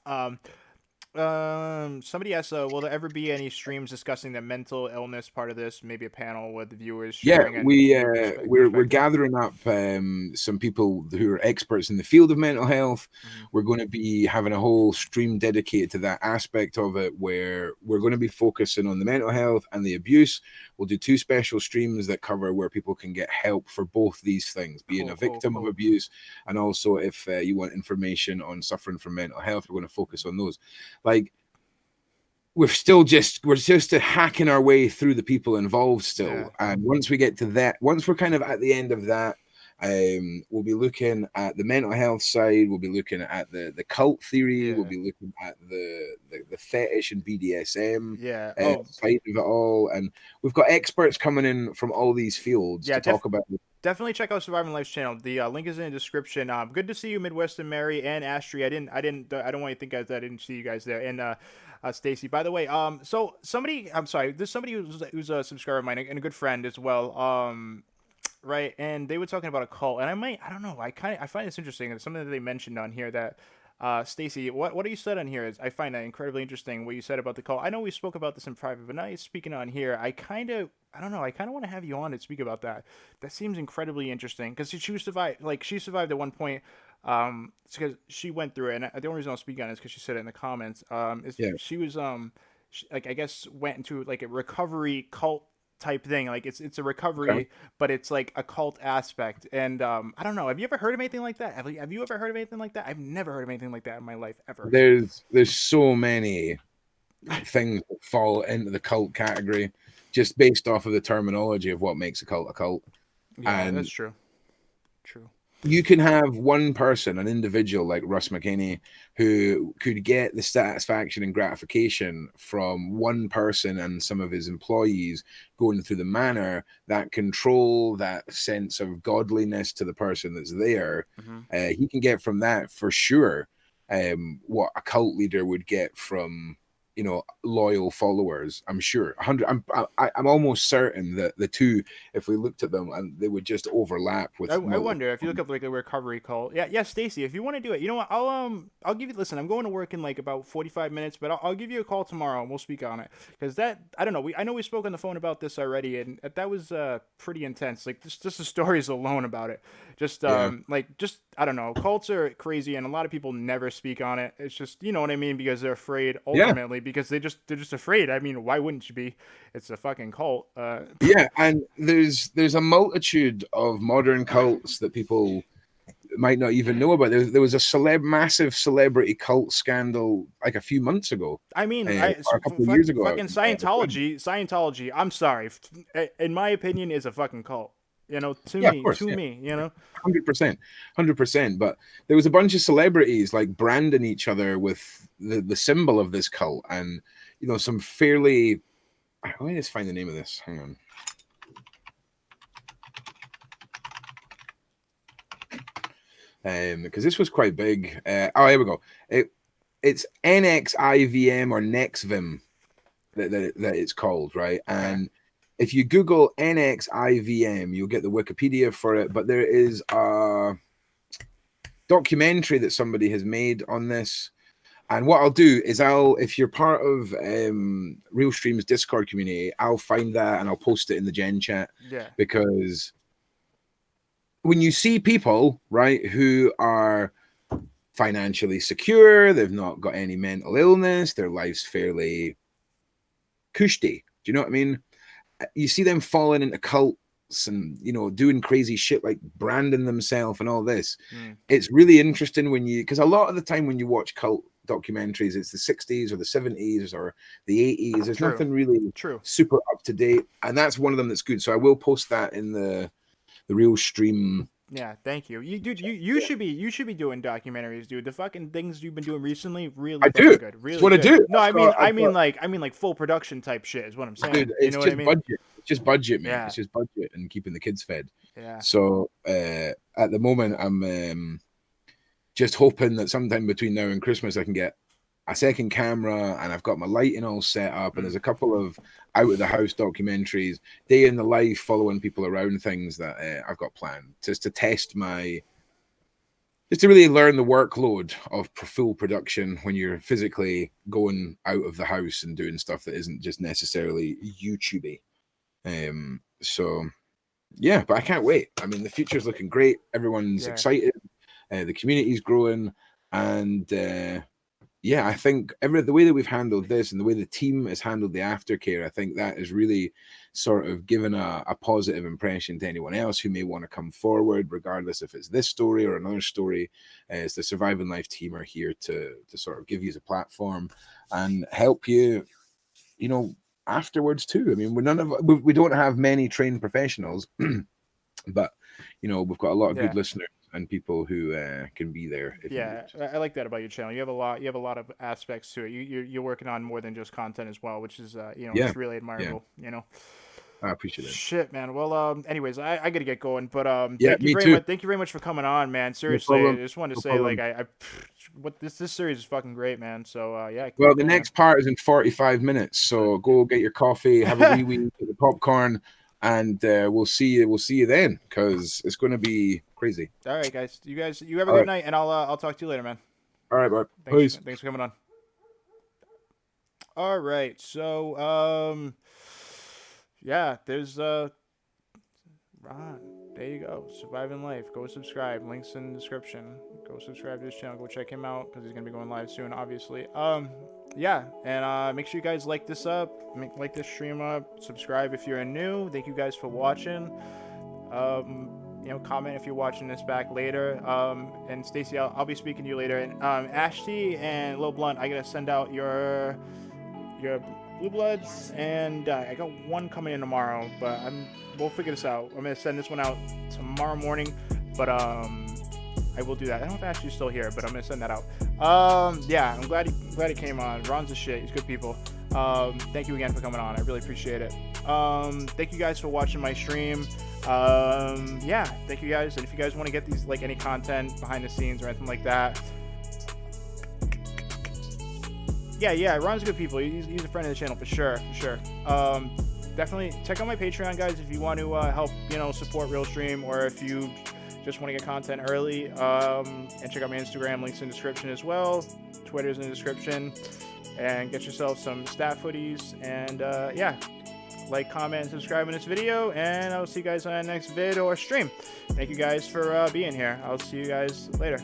[SPEAKER 2] Somebody asked, will there ever be any streams discussing the mental illness part of this? Maybe a panel with the viewers.
[SPEAKER 5] Yeah, we're gathering up some people who are experts in the field of mental health.
[SPEAKER 2] Mm-hmm.
[SPEAKER 5] We're going to be having a whole stream dedicated to that aspect of it, where we're going to be focusing on the mental health and the abuse. We'll do 2 special streams that cover where people can get help for both these things, being a victim of abuse, and also if you want information on suffering from mental health, we're going to focus on those. Like, we're just hacking our way through the people involved still. And once we get to that, once we're kind of at the end of that, we'll be looking at the mental health side. We'll be looking at the cult theory. We'll be looking at the fetish and BDSM side of it all. And we've got experts coming in from all these fields to talk about it.
[SPEAKER 2] Definitely check out Surviving Life's channel. The link is in the description. Good to see you, Midwestern Mary and Astrid. I don't want you to think I didn't see you guys there. And Stacy, by the way, so somebody, I'm sorry, there's somebody who's a subscriber of mine and a good friend as well. Right, and they were talking about a cult, and I don't know, I find this interesting. It's something that they mentioned on here that Stacy, what you said on here is, I find that incredibly interesting, what you said about the cult. I know we spoke about this in private, but now you're speaking on here. I kind of want to have you on to speak about that. That seems incredibly interesting, because she survived at one point, because she went through it, and the only reason I'll speak on it is because she said it in the comments. She was I guess went into like a recovery cult type thing. Like it's a recovery, but it's like a cult aspect. And I don't know, have you ever heard of anything like that? Have you ever heard of anything like that? I've never heard of anything like that in my life ever.
[SPEAKER 5] There's so many things that fall into the cult category just based off of the terminology of what makes a cult a cult.
[SPEAKER 2] Yeah,
[SPEAKER 5] and
[SPEAKER 2] that's true.
[SPEAKER 5] You can have one person, an individual like Russ McKamey, who could get the satisfaction and gratification from one person and some of his employees going through the Manor, that control, that sense of godliness to the person that's there. Mm-hmm. He can get from that for sure what a cult leader would get from, loyal followers. I'm sure. I'm almost certain that the two, if we looked at them, and they would just overlap with.
[SPEAKER 2] I wonder if you look up like a recovery cult. Yeah, Stacy, if you want to do it, you know what? I'll give you. Listen, I'm going to work in like about 45 minutes, but I'll give you a call tomorrow and we'll speak on it, because I don't know. I know we spoke on the phone about this already, and that was pretty intense. Like just the stories alone about it. I don't know. Cults are crazy, and a lot of people never speak on it. It's just, you know what I mean, because they're afraid ultimately. Because they're just afraid. I mean, why wouldn't you be? It's a fucking cult.
[SPEAKER 5] Yeah, and there's a multitude of modern cults that people might not even know about. There was a massive celebrity cult scandal like a few months ago.
[SPEAKER 2] I mean,
[SPEAKER 5] a couple of years ago.
[SPEAKER 2] Fucking Scientology. I'm sorry, in my opinion, is a fucking cult. To me,
[SPEAKER 5] 100%. But there was a bunch of celebrities like branding each other with the symbol of this cult, and some fairly. Let me just find the name of this. Hang on. Because this was quite big. Here we go. It's NXIVM or NextVim that it's called, right? And if you Google NXIVM, you'll get the Wikipedia for it. But there is a documentary that somebody has made on this. And what I'll do is if you're part of RealStream's Discord community, I'll find that and I'll post it in the Gen chat.
[SPEAKER 2] Yeah.
[SPEAKER 5] Because when you see people, right, who are financially secure, they've not got any mental illness, their life's fairly cushy. Do you know what I mean? You see them falling into cults and, you know, doing crazy shit like branding themselves and all this. It's really interesting because a lot of the time when you watch cult documentaries, it's the 60s or the 70s or the 80s. There's nothing really super up to date, and that's one of them that's good. So I will post that in the RealStream.
[SPEAKER 2] Yeah, thank you. You should be doing documentaries, dude. The fucking things you've been doing recently, really
[SPEAKER 5] I do.
[SPEAKER 2] good. Really
[SPEAKER 5] That's what
[SPEAKER 2] good.
[SPEAKER 5] I do.
[SPEAKER 2] No, I mean like full production type shit is what I'm saying.
[SPEAKER 5] Dude,
[SPEAKER 2] you know what I mean?
[SPEAKER 5] Budget. It's just budget, man.
[SPEAKER 2] Yeah.
[SPEAKER 5] It's just budget and keeping the kids fed.
[SPEAKER 2] Yeah.
[SPEAKER 5] So at the moment, I'm just hoping that sometime between now and Christmas I can get a second camera, and I've got my lighting all set up, and there's a couple of out of the house documentaries, day in the life, following people around things that I've got planned just to test just to really learn the workload of full production when you're physically going out of the house and doing stuff that isn't just necessarily YouTubey. So yeah, but I can't wait. I mean, the future's looking great. Everyone's excited. The community's growing, and yeah, I think the way that we've handled this and the way the team has handled the aftercare, I think that has really sort of given a positive impression to anyone else who may want to come forward, regardless if it's this story or another story. As the Surviving Life team are here to sort of give you a platform and help you, you know, afterwards too. I mean, we don't have many trained professionals, but you know, we've got a lot of good listeners and people who can be there.
[SPEAKER 2] I like that about your channel. You have a lot of aspects to it. You're working on more than just content as well, which is it's really admirable. You know,
[SPEAKER 5] I appreciate it.
[SPEAKER 2] Shit, man. Well, anyways, I gotta get going, but
[SPEAKER 5] thank you
[SPEAKER 2] very much for coming on, man. Seriously, I just wanted to say, like, this series is fucking great, man. So yeah.
[SPEAKER 5] Well, the next part is in 45 minutes, so go get your coffee, have a wee get the popcorn, and we'll see you then, because it's going to be crazy.
[SPEAKER 2] All right, guys. You have a good night, and I'll talk to you later, man.
[SPEAKER 5] All right, bud.
[SPEAKER 2] Thanks for coming on. All right, so yeah, there's Ron. There you go. Surviving Life. Go subscribe. Links in the description. Go subscribe to his channel. Go check him out because he's gonna be going live soon, obviously. Yeah, and make sure you guys like this stream up. Subscribe if you're new. Thank you guys for watching. You know, comment if you're watching this back later. And Stacy, I'll be speaking to you later. And Ashty and Lil Blunt, I gotta send out your Blue Bloods, and I got one coming in tomorrow, but we'll figure this out. I'm gonna send this one out tomorrow morning, but I will do that. I don't know if Ashley's still here, but I'm gonna send that out. Yeah, I'm glad he came on. Ron's a shit. He's good people. Thank you again for coming on. I really appreciate it. Thank you guys for watching my stream. Yeah, thank you guys. And if you guys want to get these, like, any content behind the scenes or anything like that, yeah, Ron's good people. He's a friend of the channel for sure. Definitely check out my Patreon, guys, if you want to help, support RealStream, or if you just want to get content early. And check out my Instagram, links in the description as well. Twitter's in the description. And get yourself some staff hoodies. And yeah, like, comment, and subscribe in this video. And I'll see you guys on the next vid or stream. Thank you guys for being here. I'll see you guys later.